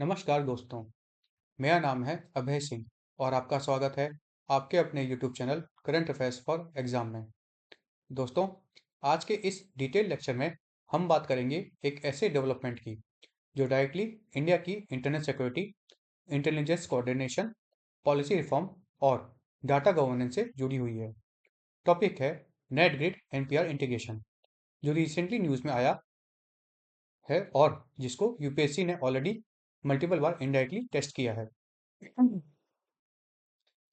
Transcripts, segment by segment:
नमस्कार दोस्तों, मेरा नाम है अभय सिंह और आपका स्वागत है आपके अपने YouTube channel current affairs for exam में। दोस्तों, आज के इस डिटेल लेक्चर में हम बात करेंगे एक ऐसे डेवलपमेंट की जो डायरेक्टली इंडिया की internet security, intelligence coordination, policy reform और डाटा गवर्नेंस से जुड़ी हुई है। टॉपिक है नेट ग्रिड एनपीआर इंटीग्रेशन, जो रिसेंटली न्यूज़ में आया है और जिसको यूपीएससी ने ऑलरेडी मल्टीपल बार इनडायरेक्टली टेस्ट किया है।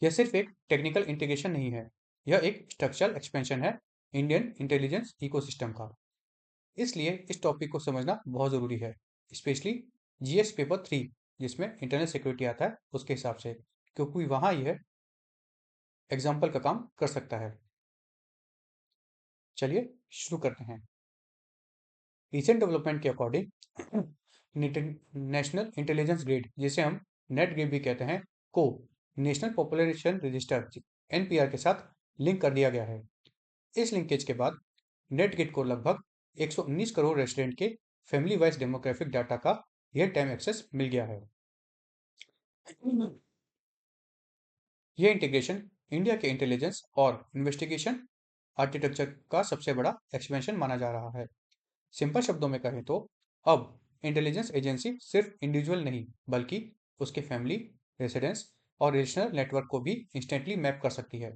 यह सिर्फ एक टेक्निकल इंटीग्रेशन नहीं है, यह एक स्ट्रक्चरल एक्सपेंशन है इंडियन इंटेलिजेंस इकोसिस्टम का। इसलिए इस टॉपिक को समझना बहुत ज़रूरी है, स्पेशली जीएस पेपर 3 जिसमें इंटरनेट सिक्योरिटी आता है उसके हिसाब से, क्योंकि वहाँ यह एग्जाम्पल का काम कर सकता है। चलिए शुरू करते हैं। रिसेंट डेवलपमेंट के अकॉर्डिंग नेशनल इंटेलिजेंस ग्रिड, जिसे हम नेट ग्रिड भी कहते हैं, को नेशनल पॉपुलेशन रजिस्टर एनपीआर के साथ लिंक कर दिया गया है। इस लिंकेज के बाद नेट ग्रिड को लगभग 119 करोड़ रेसिडेंट के फैमिली वाइज डेमोग्राफिक डाटा का रियल टाइम एक्सेस मिल गया है। यह इंटीग्रेशन इंडिया के इंटेलिजेंस और इन्वेस्टिगेशन आर्किटेक्चर का सबसे बड़ा एक्सपेंशन माना जा रहा है। सिंपल शब्दों में कहें तो अब इंटेलिजेंस एजेंसी सिर्फ इंडिविजुअल नहीं बल्कि उसके फैमिली, रेसिडेंस और रिलेशनल नेटवर्क को भी इंस्टेंटली मैप कर सकती है।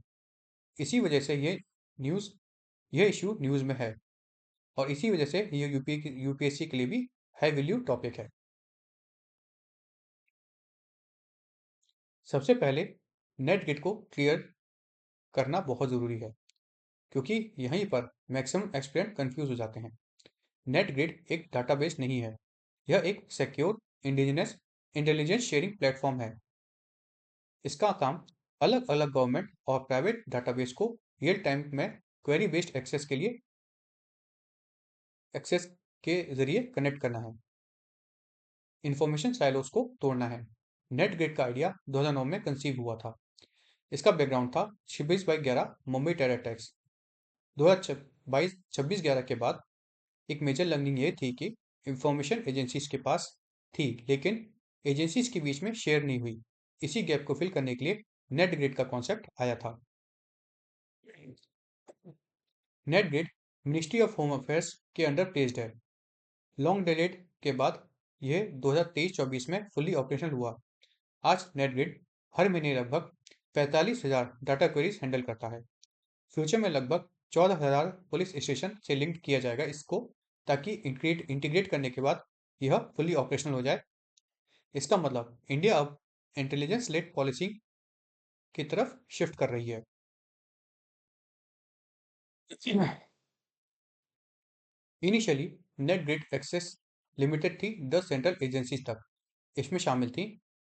इसी वजह से यह इशू न्यूज़ में है और इसी वजह से ये यूपीएससी के लिए भी हाई वैल्यू टॉपिक है। सबसे पहले नेट गेट को क्लियर करना बहुत ज़रूरी है, क्योंकि यहीं पर मैक्सिमम एस्पिरेंट कंफ्यूज हो जाते हैं। नेट ग्रिड एक डाटाबेस नहीं है, यह एक secure indigenous intelligence sharing platform है। इसका काम अलग अलग गवर्नमेंट और प्राइवेट डाटाबेस को रियल टाइम में क्वेरी बेस्ड एक्सेस के जरिए कनेक्ट करना है, इंफॉर्मेशन साइलोस को तोड़ना है। नेट ग्रिड का आइडिया 2009 में कंसीव हुआ था। इसका बैकग्राउंड था 26/11 मुंबई टेरर अटैक्स। 26/11 के बाद एक मेजर लर्निंग ये थी कि इंफॉर्मेशन एजेंसीज के पास थी लेकिन एजेंसीज के बीच में शेयर नहीं हुई। इसी गैप को फिल करने के लिए नेट ग्रिड का कॉन्सेप्ट आया था। Net grid ministry of home affairs के अंडर प्लेस्ड है। लॉन्ग डिलेड के बाद यह 2023-24 में फुल्ली ऑपरेशनल हुआ। आज नेट ग्रिड हर महीने लगभग 45,000 डाटा क्वेरीज हैंडल करता है। फ्यूचर में लगभग 14,000 पुलिस स्टेशन से लिंक किया जाएगा इसको, ताकि इंटीग्रेट करने के बाद यह फुल्ली ऑपरेशनल हो जाए। इसका मतलब इंडिया अब इंटेलिजेंस लेड पॉलिसी की तरफ शिफ्ट कर रही है। Initially net grid access limited थी 10 सेंट्रल एजेंसीज तक। इसमें शामिल थी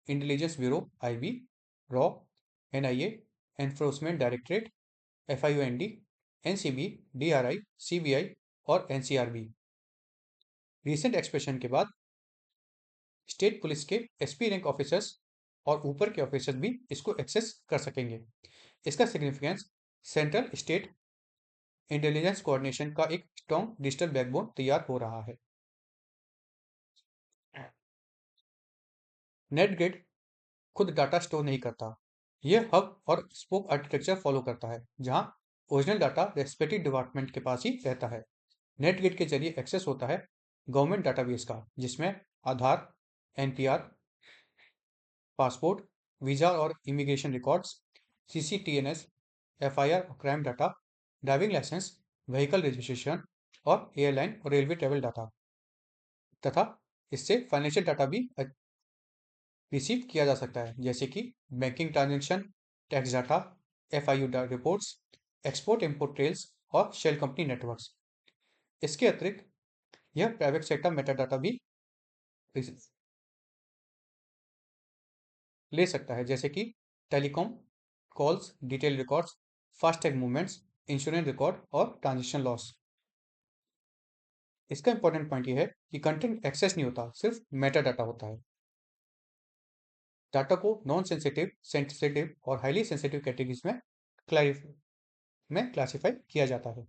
इंटेलिजेंस ब्यूरो आईबी, रॉ, NIA, enforcement directorate, FIOND, NCB, DRI, CBI और एनसीआरबी। रिसेंट एक्सपेंशन के बाद स्टेट पुलिस के एसपी रैंक ऑफिसर्स और ऊपर के ऑफिसर्स भी इसको एक्सेस कर सकेंगे। इसका significance central state intelligence coordination का एक स्ट्रॉन्ग डिजिटल बैकबोन तैयार हो रहा है। नेट ग्रिड खुद डाटा स्टोर नहीं करता, यह हब और स्पोक आर्किटेक्चर फॉलो करता है, जहां ओरिजिनल डाटा रेस्पेक्टिव डिपार्टमेंट के पास ही रहता है। नेट ग्रिड के जरिए एक्सेस होता है गवर्नमेंट डाटाबेस का, जिसमें आधार, एनपीआर, पासपोर्ट, वीजा और इमिग्रेशन रिकॉर्ड्स, सीसीटीएनएस, एफआईआर और crime data, driving licence, vehicle registration और एयरलाइन और रेलवे ट्रैवल डाटा तथा इससे फाइनेंशियल डाटा भी रिसीव किया जा सकता है, जैसे कि banking transaction, tax data, FIU reports, export import trails और शेल कंपनी नेटवर्क्स। इसके अतिरिक्त यह प्राइवेट सेक्टर मेटा डाटा भी ले सकता है, जैसे कि telecom calls, detail records, FASTag movements, insurance record और ट्रांजेक्शन लॉस। इसका इंपॉर्टेंट पॉइंट यह है कि कंटेंट एक्सेस नहीं होता, सिर्फ मेटा डाटा होता है। डाटा को नॉन सेंसिटिव, सेंसिटिव और हाईली सेंसिटिव कैटेगरीज में क्लासिफाई किया जाता है।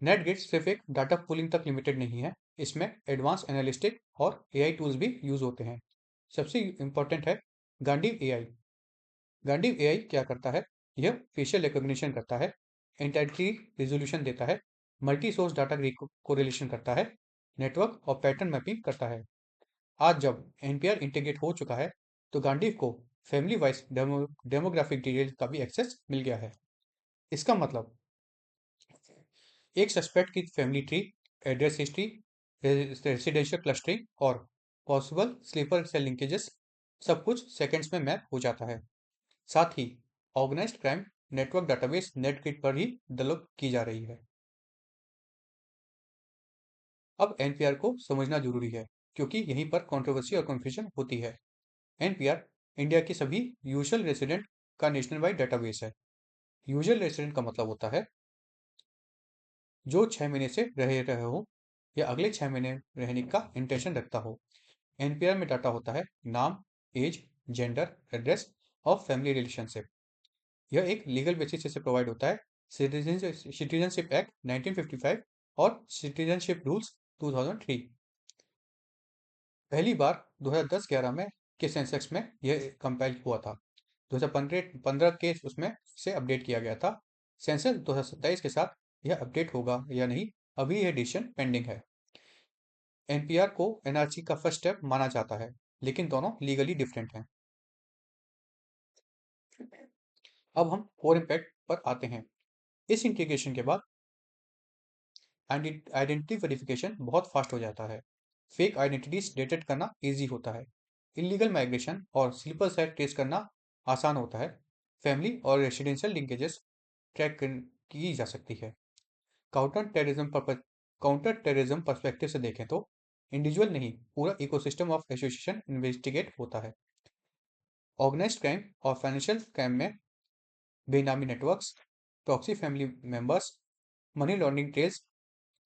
नेट ग्रिड सिर्फ एक डाटा पुलिंग तक लिमिटेड नहीं है, इसमें एडवांस एनालिस्टिक और एआई टूल्स भी यूज होते हैं। सबसे इंपॉर्टेंट है गांडीव एआई। गांडीव एआई क्या करता है? यह फेशियल रिकॉग्निशन करता है, एंटिटी रिजोल्यूशन देता है, मल्टी सोर्स डाटा कोरिलेशन करता है, नेटवर्क और पैटर्न मैपिंग करता है। आज जब एनपीआर इंटीग्रेट हो चुका है, तो गांडीव को फैमिली वाइज डेमोग्राफिक डिटेल का भी एक्सेस मिल गया है। इसका मतलब एक सस्पेक्ट की family tree, address history, residential clustering और पॉसिबल स्लीपर सेल लिंकेजेस सब कुछ सेकंड्स में मैप हो जाता है। साथ ही ऑर्गेनाइज्ड क्राइम नेटवर्क डाटाबेस नेटगिट पर ही डेवलप की जा रही है। अब एनपीआर को समझना जरूरी है, क्योंकि यहीं पर कंट्रोवर्सी और कंफ्यूजन होती है। एनपीआर इंडिया की सभी यूजुअल रेसिडेंट का नेशनल वाइड डाटाबेस है। यूजुअल रेसिडेंट का मतलब होता है जो 6 महीने से रहे हो या अगले 6 महीने रहने का इंटेंशन रखता हो। एनपीआर में डाटा होता है नाम, एज, जेंडर, एड्रेस और फैमिली रिलेशनशिप। यह एक लीगल बेसिस से प्रोवाइड होता है सिटीजनशिप एक्ट 1955 और सिटीजनशिप रूल्स 2003। पहली बार 2010-11 में के सेंसेक्स में यह कंपाइल हुआ था। 2015 के उसमें से अपडेट किया गया था। सेंसस 2027 के साथ यह अपडेट होगा या नहीं, अभी यह डिसीजन पेंडिंग है। एनपीआर को एनआरसी का फर्स्ट स्टेप माना जाता है, लेकिन दोनों लीगली डिफरेंट हैं। अब हम कोर इम्पैक्ट पर आते हैं। इस इंटीग्रेशन के बाद आइडेंटिटी वेरिफिकेशन बहुत फास्ट हो जाता है। फेक आइडेंटिटीज डिटेक्ट करना इजी होता है। इलीगल माइग्रेशन और स्लीपर साइट ट्रेस करना आसान होता है। फैमिली और रेसिडेंशियल लिंकेजेस ट्रैक की जा सकती है। काउंटर टेररिज्म पर्सपेक्टिव से देखें तो इंडिविजुअल नहीं, पूरा इकोसिस्टम ऑफ एसोसिएशन इन्वेस्टिगेट होता है। ऑर्गेनाइज्ड क्राइम और फाइनेंशियल क्राइम में बेनामी networks, proxy family members, money laundering trails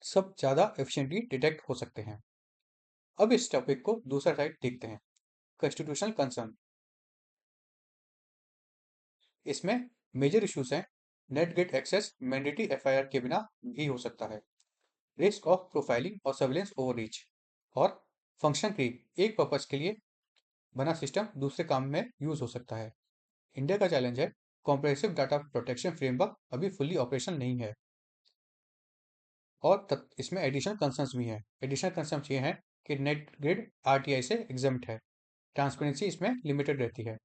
सब ज़्यादा एफिशिएंटली डिटेक्ट हो सकते हैं। अब इस टॉपिक को दूसरा साइड देखते हैं, कॉन्स्टिट्यूशनल कंसर्न। इसमें मेजर इश्यूज हैं net gate access mandatory FIR के बिना भी हो सकता है, रिस्क ऑफ प्रोफाइलिंग और सर्विलेंस ओवररीच, और फंक्शन क्रीप, एक पर्पज के लिए बना सिस्टम दूसरे काम में यूज हो सकता है। इंडिया का चैलेंज है कॉम्प्रिहेंसिव डाटा प्रोटेक्शन फ्रेमवर्क अभी फुल्ली ऑपरेशनल नहीं है। और इसमें एडिशनल कंसर्न्स भी हैं। एडिशनल कंसर्न्स ये हैं कि नेट ग्रिड आरटीआई से एग्जम्प्ट है, ट्रांसपेरेंसी इसमें लिमिटेड रहती है।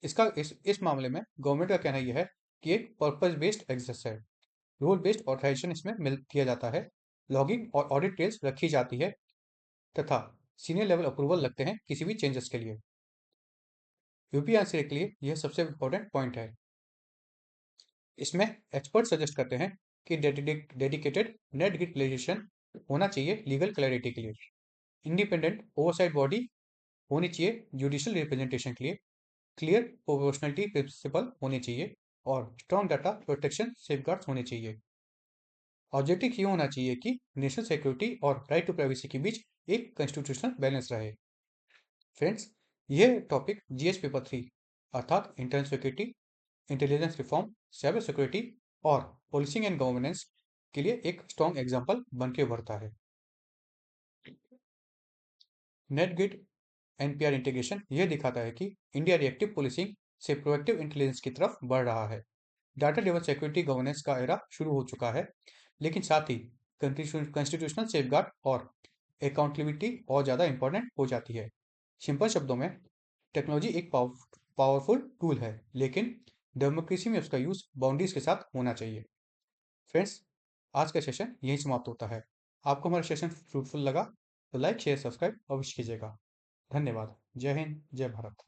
इस मामले में गवर्नमेंट का कहना यह है कि एक पर्पज बेस्ड एक्सेस है, रूल बेस्ड ऑथराइजेशन इसमें मिल दिया जाता है, लॉगिंग और ऑडिट ट्रेल्स रखी जाती है तथा सीनियर लेवल अप्रूवल लगते हैं किसी भी चेंजेस के लिए। यूपीआईसी के लिए यह सबसे इंपॉर्टेंट पॉइंट है। इसमें एक्सपर्ट सजेस्ट करते हैं कि डेडिकेटेड नेट गिट लेजिस्लेशन होना चाहिए लीगल क्लैरिटी के लिए, इंडिपेंडेंट ओवरसाइट बॉडी होनी चाहिए जुडिशियल रिप्रेजेंटेशन के लिए, क्लियर प्रोपोर्शनलिटी प्रिंसिपल होने चाहिए और स्ट्रॉन्ग डाटा प्रोटेक्शन सेफगार्ड्स होने चाहिए। ऑब्जेक्टिव ये होना चाहिए कि नेशनल सिक्योरिटी और राइट टू प्राइवेसी के बीच एक कॉन्स्टिट्यूशनल बैलेंस रहे। फ्रेंड्स, यह टॉपिक जीएस पेपर 3 अर्थात internal security, intelligence reform, cyber security और पोलिसिंग एंड गवर्नेंस के लिए एक स्ट्रॉन्ग एग्जाम्पल बन के उभरता है। नेटगिट एनपीआर इंटीग्रेशन यह दिखाता है कि इंडिया रिएक्टिव पुलिसिंग से प्रोएक्टिव इंटेलिजेंस की तरफ बढ़ रहा है। डाटा ड्रिवन सिक्योरिटी गवर्नेंस का एरा शुरू हो चुका है, लेकिन साथ ही कॉन्स्टिट्यूशनल सेफगार्ड और अकाउंटेबिलिटी और ज़्यादा इंपॉर्टेंट हो जाती है। सिंपल शब्दों में टेक्नोलॉजी एक पावरफुल टूल है, लेकिन डेमोक्रेसी में उसका यूज बाउंड्रीज के साथ होना चाहिए। फ्रेंड्स, आज का सेशन यहीं समाप्त होता है। आपको हमारा सेशन फ्रूटफुल लगा तो लाइक शेयर सब्सक्राइब अवश्य कीजिएगा। धन्यवाद। जय हिंद, जय भारत।